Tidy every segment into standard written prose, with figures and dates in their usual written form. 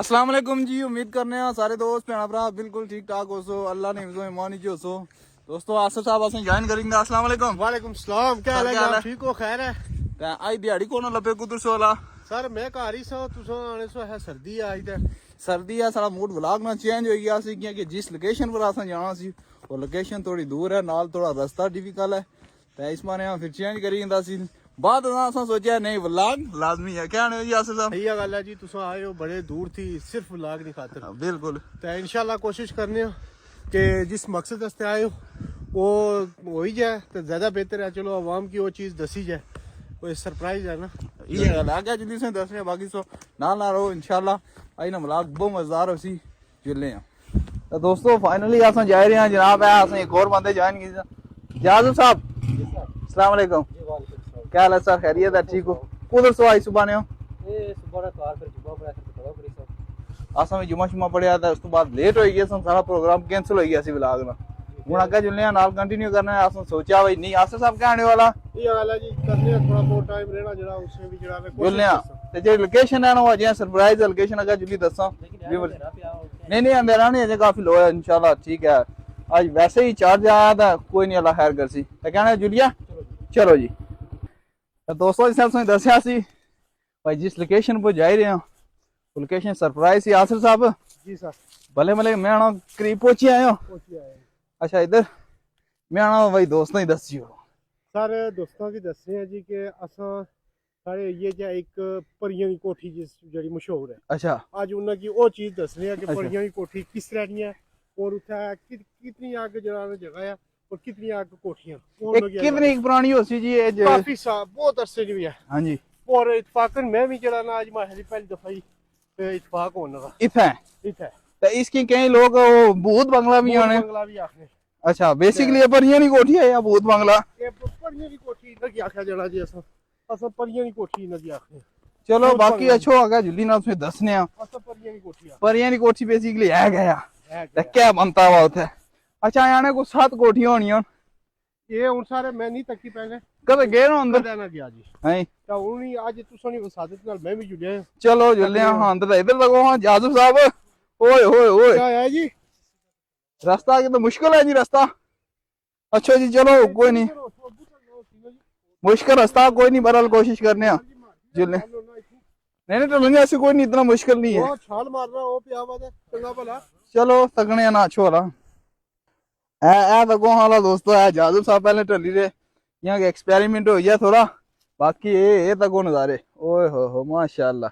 अस्सलाम वालेकुम जी। उम्मीद करने हैं सारे दोस्त भैन भरा बिल्कुल ठीक ठाक हो सो, अल्लाह ने हिफ्ज़ो ईमान ही हो सो। दोस्तों आसिफ साहब असें ज्वाइन करेंगे। अस्सलाम वालेकुम। वालेकुम सलाम, क्या हाल है? आप ठीक हो? खैर है ते आई दिहाड़ी कौन लपे कुदर सो वाला सर, मैं घर ही सो, तुस आने सो है सर्दी है अज ते सर्दी है, सारा मूड व्लॉग ना चेंज हो गया सी क्योंकि जिस लोकेशन पर असें जाना सी वो लोकेशन थोड़ी दूर है, नाल थोड़ा रास्ता डिफिकल्ट है, तो इस माने फिर चेंज करी जंदा सी। बाद असें सोचा नहीं व्लॉग लाजमी है। क्या ने जी आसिफ साहब? सही गल है जी, तुस आए हो बड़े दूर थी सिर्फ व्लॉग दी खातिर। बिल्कुल। तो इंशाल्लाह कोशिश करने कि जिस मकसद वास्ते आए हो वो हो ही जाए तो ज़्यादा बेहतर है। चलो आवाम की वो चीज़ दसी जाए, वो सरप्राइज है ना। ये गल आगे जल्दी से दस रहे बाकी सो ना रहो इंशाल्लाह। आई ना व्लॉग बहुत मजेदार हो सी जुलने हैं। तो दोस्तों फाइनली अस जा रहे हैं जनाब है असें एक और बंदे ज्वाइन किया। जाज़िब साहब अस्सलाम वालेकुम। क्या हाल है सर? खैरियत है? ठीक हो? कुदर सो आई सुबह ने हो? असां भी जुमा शुमा पढ़िया था, उस तो बाद लेट हो गया, सारा प्रोग्राम कैंसिल हो गया सी व्लॉग ना। हुण अगे जुलने नाल कंटिन्यू करना है। असें सोचा भाई नहीं आसिफ साहब क्या आने वाला ये गल है जी, करने थोड़ा बहुत टाइम रहना जरा उसमें भी जरा मैं जुलने ते जे लोकेशन है ना वो अजे सरप्राइज लोकेशन अगे जुली दसा। नहीं अंधेरा नहीं अजे काफी लो है इंशाल्लाह ठीक है। आज वैसे ही चार्ज आया था, कोई नहीं अल्लाह खैर करसी। ते कहना जुलिया चलो जी। तो दोस्तों इस हिसाब से दसिया सी भाई जिस लोकेशन पर जा रहे हैं लोकेशन सरप्राइज ही आसिफ साहब। जी सर। भले भले मैं आना करीब पहुंची आयो। अच्छा इधर मैं आना भाई दोस्तों ही दसियो सर। दोस्तों की दस रहे हैं जी कि असा सारे ये जो एक परियां की कोठी जिस जड़ी मशहूर है। अच्छा आज उन्होंने की वो चीज दस रहे हैं कि अच्छा। परियां की कोठी किस तरह की है और उत्थे कितनी आग जरा जगह है और कितनी आग कोठियां कितनी पुरानी हो सी जी ये काफी साल बहुत अरसे की भी है। हाँ जी। और इतफाकन मैं भी जरा ना आज माहली पहली दफा ही इतफाक होने का इथे इथे तो इसकी कई लोग वो भूत बंगला भी आने। बंगला भी आखने। अच्छा बेसिकली परियां दी कोठी है या भूत बंगला? ये परियां की कोठी इधर की आख्या जरा जी असा असा परियां की कोठी इधर की आखने। चलो बाकी अच्छो आगे जुली ना उसमें दसने आ। असा परियां की कोठी परियां दी कोठी बेसिकली है गया है ते क्या बनता हुआ उथे। अच्छा याने को 7 कोठियां होनियां। ये हुन सारे मैं नहीं तकी पहले कदे गए ना अंदर कदे ना गया जी। हैं तो हुन आज तुसां दी वसादत नाल मैं भी जुड़िया। चलो जुले हां अंदर इधर लगो। हां जाज़िब साहब ओए ओए ओए क्या है जी? रास्ता की तो मुश्किल है जी रास्ता। अच्छा जी चलो कोई नहीं मुश्किल रास्ता कोई नहीं बहरहाल कोशिश करने आ जुलने। नहीं टलने ऐसे कोई नहीं इतना मुश्किल नहीं है। वो छाल मारना वो पिया हुआ है चंगा भला। चलो तकने ना अच्छो वाला ए तको हाला दोस्तों है जाज़िब साहब पहले टली रहे यहाँ के एक्सपेरिमेंट हो गया थोड़ा। बाकी ये तको नजारे ओए हो माशाल्लाह।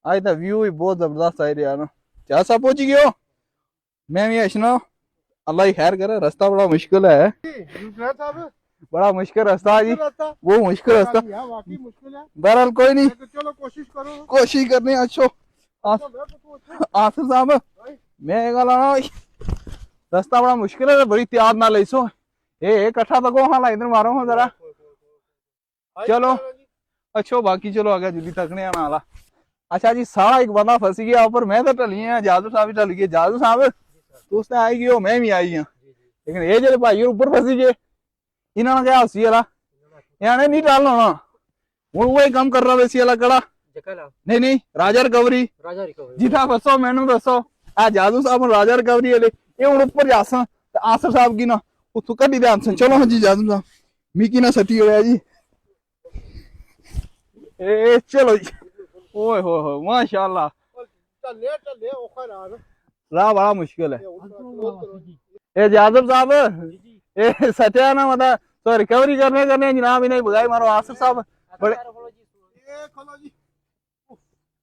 आज तो व्यू ही बहुत जबरदस्त आ रहा ना। क्या सब पहुंच गए हो? मैं भी अशना अल्लाह ही खैर करे। रास्ता बड़ा मुश्किल है, बड़ा मुश्किल रास्ता है जी। वो मुश्किल रास्ता वाकई मुश्किल है। बहरहाल कोई नहीं चलो कोशिश करो। कोशिश करने अच्छो। आसिफ साहब मैं गल आना रास्ता बड़ा मुश्किल है, बड़ी त्याग ना लेसो ए इकट्ठा तको हाला इधर मारो हाँ जरा। चलो अच्छो बाकी चलो आगे जल्दी तकने आना वाला। अच्छा जी सारा एक बंदा फंस गया ऊपर, मैं तो टली है जाज़िब साहब भी टल गए। जाज़िब साहब तुस तो आई गए मैं भी आई हाँ लेकिन ये जेडे भाई ऊपर फंसी गए इन्होंने क्या हसी वाला याने नहीं टालना होना हूँ वही कम कर रहा वैसी वाला कड़ा नहीं राजा रिकवरी जिथा फसो मैनू दसो आ जाज़िब साहब राजा रिकवरी वाले ये हूँ ऊपर जासा आसिफ साहब की ना उतों कड्डी ध्यान से। चलो हाँ जी जाज़िब साहब मिकी ना सटी होया जी। ए चलो जी ओए हो माशाल्लाह राह बड़ा मुश्किल है। ए जाज़िब साहब ए सत्या ना मतलब तो रिकवरी करने जनाब इन्हें बुलाई मारो। आसिफ साहब बड़े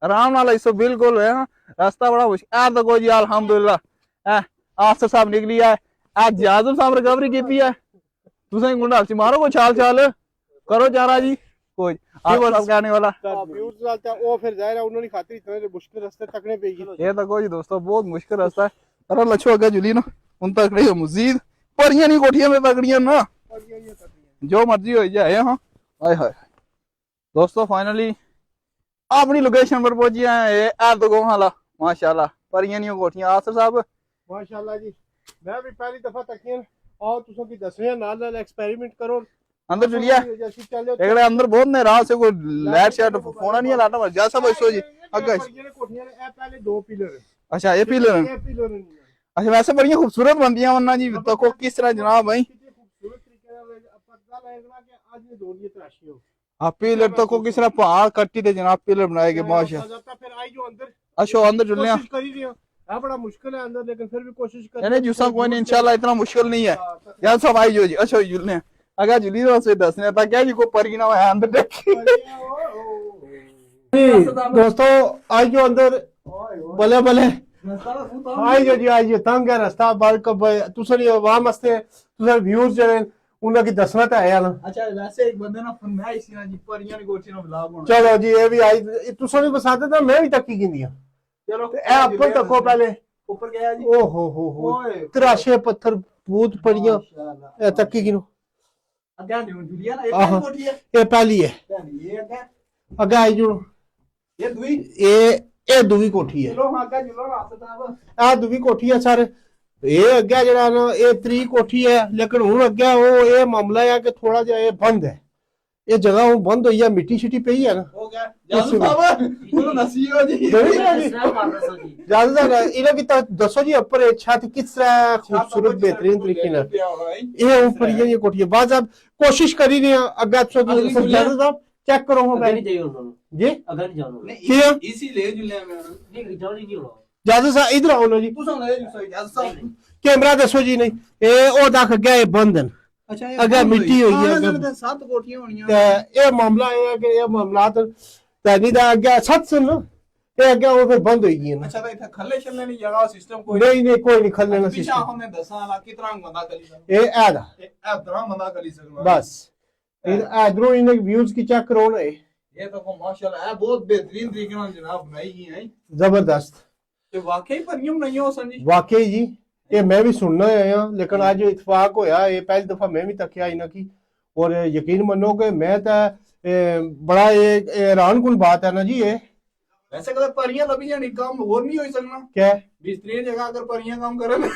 आराम नाल इसो बिल्कुल है रास्ता बड़ा मुश्किल है तो जी अल्हम्दुलिल्लाह आसिफ साहब निकली है। जाज़िब साहब रिकवरी की है तुसें गुंडा मारो को छाल करो चारा जी कोई कहने वाला वो फिर जाहिर है उन्होंने खातिर इतने मुश्किल रास्ते तकने पेगी। ये तो कोई दोस्तों बहुत मुश्किल रास्ता है पर लच्छो अगे जुली ना उन तकड़ी मजीद परियां नहीं कोठियां में तकड़ियां ना जो मर्जी हो जाए। हाँ हाय हाय दोस्तों फाइनली अपनी लोकेशन पर पहुंची है तो हाला माशाल्लाह परियां नहीं कोठियां। आसिफ साहब माशाल्लाह जी मैं भी पहली दफा तकियन और तुसों की दसवें नाल एक्सपेरिमेंट करो अंदर चलिए जैसे चले एकड़े अंदर बहुत ने रात से कोई लाइट शाइट फोना नहीं है लाटा मर जा सब ऐसो जी अगर ये कोठियां ने पहले 2 पिलर अच्छा ये पिलर ये पिलर नहीं अच्छा वैसे बड़ी खूबसूरत बनती है वरना जी तो को किस तरह जनाब भाई खूबसूरत तरीके ਨਾਲ ਪਤਾ ਲੱਗਣਾ ਕਿ ਅੱਜ ਨੇ ਦੋੜੀਏ ਤਰਾਸ਼ੀ ਹੋ आप पिलर तो को किस तरह पहाड़ कट्टी थे जनाब पिलर बनाए के माशा फिर आई जो अंदर अच्छा अंदर जुलने कोशिश करी रही है बड़ा मुश्किल है अंदर लेकिन फिर भी कोशिश कर नहीं जूसा कोई नहीं इंशाल्लाह इतना मुश्किल नहीं है यार सब आई जो जी अच्छा जुलने अगर जुली तो से दसने था क्या जी को पर की ना है अंदर देख दोस्तों आई जो अंदर भले भले आई जो जी आई जो तंग है रास्ता बाल कब तुसरी आवाम वास्ते तुसर व्यूज जरे उन्हें की दसना तो है यार अच्छा वैसे एक बंदे ना फरमाया इसी ना जी परियां ने कोठी ना ब्लॉग होना चलो जी ये भी आई तुसरी बसाते तो मैं भी तक्की गिंदी चलो ए ऊपर तको पहले ऊपर गया जी ओ हो तराशे पत्थर भूत पड़ियां ए तक्की गिनो अगर जुलिया ना एक कोठी है ये पहली है ये अगर अगे आई जो ये दुई ये दूवी कोठी है चलो आगे जुलो ना साहब आ दूवी कोठी है सर ये अगे जरा ना ये 3 कोठी है लेकिन हुन अगे वो ये मामला है कि थोड़ा जिहा ये बंद है ये जगह हुन बंद होई है मिट्टी शिट्टी पई है ना हो गया जादू साहब बोलो नसीहो जी ज्यादा इन्हें की दसो जी ऊपर छत किस तरह खूबसूरत बेहतरीन तरीके ना ये ऊपर ये कोठी है बाद अब कोशिश करी रहे हैं अगे ज्यादा साहब चेक करो हो जी अगर नहीं जानो इसी ले जुलिया में नहीं जानो नहीं हो ज्यादा सा इधर आओ ना जी कैमरा दसो जी नहीं ए ओ दख गया ये बंधन अच्छा अगर मिट्टी हुई है अगर 7 कोठियां होणियां ते ये मामला है कि ये मामलात ते नहीं दा अगे सच सुन ये अगे वो फिर बंद होई गई ना अच्छा तो इथे खल्ले छल्ले नहीं जगह सिस्टम कोई नहीं कोई नहीं खल्ले ना पीछा सिस्टम हमने 10 लाख कितना बंदा करी सकता ये आदा ए तरह बंदा करी सकता बस इधरों इन्हें व्यूज की चेक करो ना ये तो को माशाल्लाह है बहुत बेहतरीन तरीके नाल जनाब बनाई गई है जबरदस्त ते वाकई परियम नहीं हो सन जी वाकई जी ये मैं भी सुनना आया लेकिन आज इत्तेफाक होया ये पहली दफा मैं भी तकिया इना की और यकीन मनो कि मैं तो बड़ा ये हैरान कुन बात है ना जी ये वैसे अगर परियां लभी जानी काम और नहीं हो सकना क्या बिस्तरी जगह अगर परियां काम करन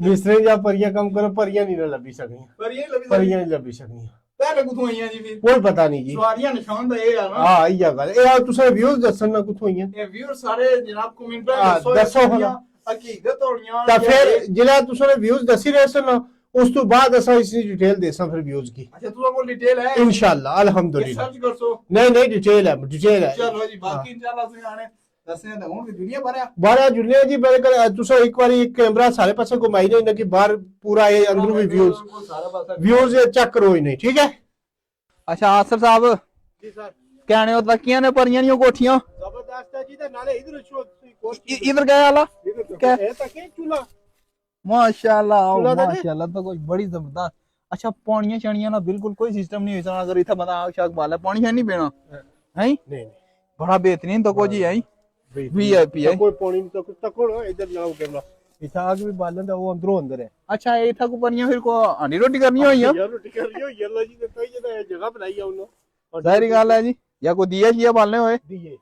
मिस्त्री या परियां कम करो परियां नहीं लभी सकनी परियां नहीं लभी सकनी पहले कुथों आईयां जी फिर कोई पता नहीं जी सवारियां निशान दा ये है ना हां इया गल ए तुसे व्यूज दसन ना कुथों आईयां ये व्यूअर सारे जनाब कमेंट पे दसो भला हकीकत होणियां ता फिर जिला तुसे व्यूज दसी रहे सन उस तो बाद असा इसकी डिटेल देसा फिर व्यूज की अच्छा तुसा को डिटेल है इंशाल्लाह अल्हम्दुलिल्लाह सर्च करसो नहीं डिटेल है चलो जी बाकी इंशाल्लाह तुसी आने दसने तो हुन दुनिया भरा बाहर जुड़ने जी मेरे कर तुसे एक बार एक कैमरा सारे पासे घुमाई ने कि बाहर पूरा ये अंदर भी व्यूज चेक करो ही नहीं ठीक है अच्छा आसर साहब जी सर कहने हो तकियां ने परियां नी कोठियां जबरदस्त है जी ते नाले इधर कोठी इधर गया वाला क्या है तके चूल्हा माशाल्लाह चूल्हा था माशाल्लाह तो कोई बड़ी जबरदस्त अच्छा पानियां छानियां ना बिल्कुल कोई सिस्टम नहीं होता अगर इथे बंदा आग शाग बाले पानी नहीं पीना हैं नहीं बड़ा बेहतरीन तो को जी है वीआईपी है कोई पानी तो तको इधर लाओ कैमरा इथा आग भी बालन दा वो अंदरों अंदर है अच्छा इथा को परियां फिर को हांडी रोटी करनी होई है यार रोटी कर लियो यल्ला जी ने तो ये जगह बनाई है उन्होंने जाहिर गल है जी या को दिया शिया बालने होए दिए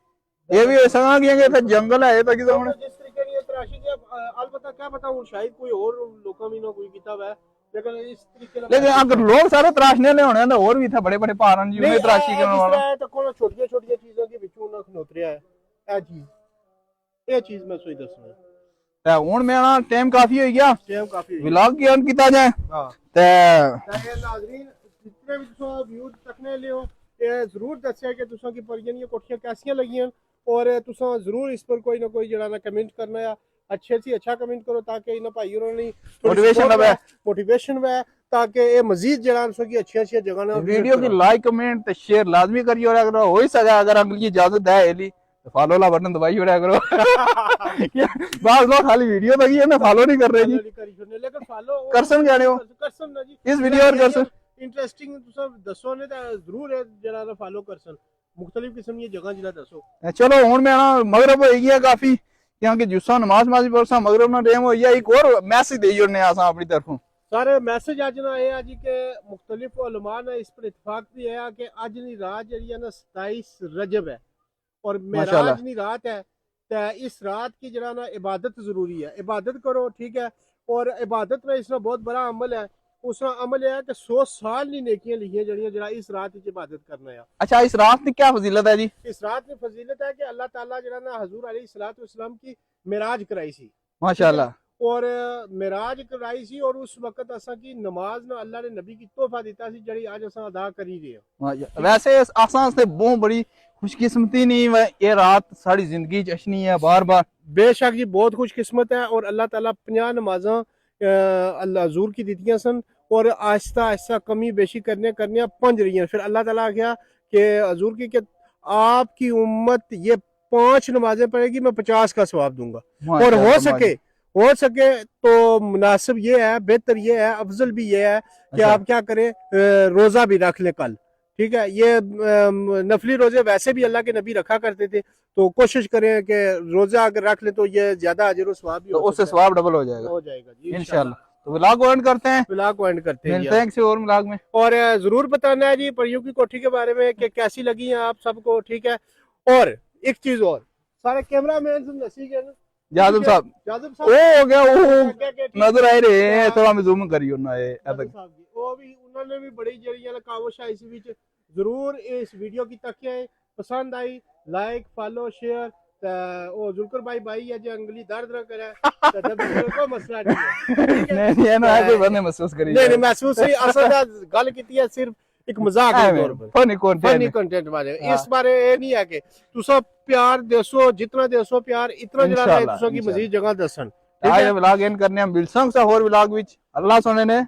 ये भी ऐसा कि इथे जंगल है ताकि सामने जिस तरीके की तराशी जी अलबत्ता क्या पता हूं शायद कोई और लोकां भी ना कोई किताब है लेकिन इस तरीके लेकिन अगर लोग सारे तराशने ले होने तो और भी था बड़े बड़े पहाड़न जी उन्हें तराशी करने वाला तो कोन छोटी-छोटी चीजों के विचों ना खनोतरिया है ये चीज मैं सोई दसना ते हुन मैं ना टाइम काफी हो गया टाइम काफी व्लॉग की एंड कीता जाए हां ते नाज़रीन जितने भी तुसा व्यूज तकने लियो ये जरूर दस्या कि तुसा की परियां ये कोठियां कैसियां लगियां और तुसा जरूर इस पर कोई ना कोई जड़ा ना कमेंट करना है अच्छे से अच्छा कमेंट करो ताकि इन भाई और ने मोटिवेशन वे ताकि ये मजीद जड़ा सो की अच्छी जगह ना वीडियो की लाइक कमेंट ते शेयर लाजमी करियो और अगर हो ही सके अगर अगली इजाजत है एली तो फॉलो ला बटन दबाई छोड़ा करो बस लोग खाली वीडियो तक ही है ना फॉलो नहीं कर रहे जी लेकिन फॉलो करसन कहने हो करसन ना जी इस वीडियो और करसन इंटरेस्टिंग तुसा दसो ने तो जरूर है जड़ा ना फॉलो करसन मुख्तलिफ किस्म की जगह जिला दसो चलो हुन मैं ना मगरब हो गया काफी क्योंकि जुस्सा नमाज माजी पढ़सा मगरब ना टाइम हो गया एक और मैसेज देई ओरने आसा अपनी तरफों सारे मैसेज आज ना है आज के मुख्तलिफ उलमा ने इस पर इत्तेफाक भी है कि आज नी रात जड़ी है ना 27 रजब है और मेराज नी रात है तो इस रात की जरा ना इबादत जरूरी है इबादत करो ठीक है और इबादत में इसमें बहुत बड़ा अमल है उस अमल है कि 100 साल दी नेकियां लिखियां जड़ा इस रात विच इबादत करना है। अच्छा, इस रात की क्या फजीलत है जी? इस रात में फजीलत है कि अल्लाह ताला जड़ा ना हजूर अलैहिस्सलातु वस्सलाम की मिराज कराई सी, माशाल्लाह। और मिराज कराई सी, और उस वक्त असा की नमाज ना अल्लाह ने नबी की तोहफा दिता सी जड़ी आज असा अदा करी रहे हैं। वैसे आसान से बहुत बड़ी खुशकिस्मती नहीं ये रात साड़ी जिंदगी च अचनी है बार बार। बेशक जी बहुत खुशकिस्मत है, और अल्लाह ताला 50 नमाजा अल्लाह हजूर की दितियां सन, और आहिस्ता आहिस्ता कमी बेशी करने 5 रही। फिर अल्लाह ताला आख्या कि हजूर की कि आपकी उम्मत ये 5 नमाजें पढ़ेगी, मैं 50 का सवाब दूंगा। और हो सके तो मुनासिब ये है, बेहतर ये है, अफजल भी ये है कि अच्छा। आप क्या करें, रोजा भी रख ले कल। ठीक है, ये नफली रोजे वैसे भी अल्लाह के नबी रखा करते थे, तो कोशिश करें कि रोजा अगर रख ले तो ये ज्यादा अजर और सवाब भी तो उससे सवाब डबल हो हो जाएगा जाएगा जी इंशाल्लाह। तो व्लॉग को एंड करते हैं, व्लॉग को एंड करते हैं मिलते हैं किसी और व्लॉग में। और जरूर बताना है जी परियों की कोठी के बारे में कि कैसी लगी है आप सबको। ठीक है, और एक चीज और, सारे कैमरा मैन नसी के जादव साहब जादव ओ हो गया वो साहब नजर आ रहे हैं, थोड़ा मैं जूम करियो ना ये वो भी उन्होंने भी बड़ी जरिया कावश है इस बीच। जरूर इस वीडियो की तकिया पसंद आई, लाइक फॉलो शेयर। ओ जुल्कर भाई है जो अंगली दर्द ना करे तो कोई मसला नहीं है। नहीं ना कोई बंदे महसूस करी नहीं महसूस नहीं, असल गल की है सिर्फ एक मजाक के तौर पर, फनी कंटेंट बारे। इस बारे ये नहीं है कि तुसा प्यार दसो, जितना दसो प्यार इतना जरा है तुसा की मजीद जगह दसन। आज व्लॉग एंड करने हम बिलसंग से और व्लॉग विच अल्लाह सुने ने।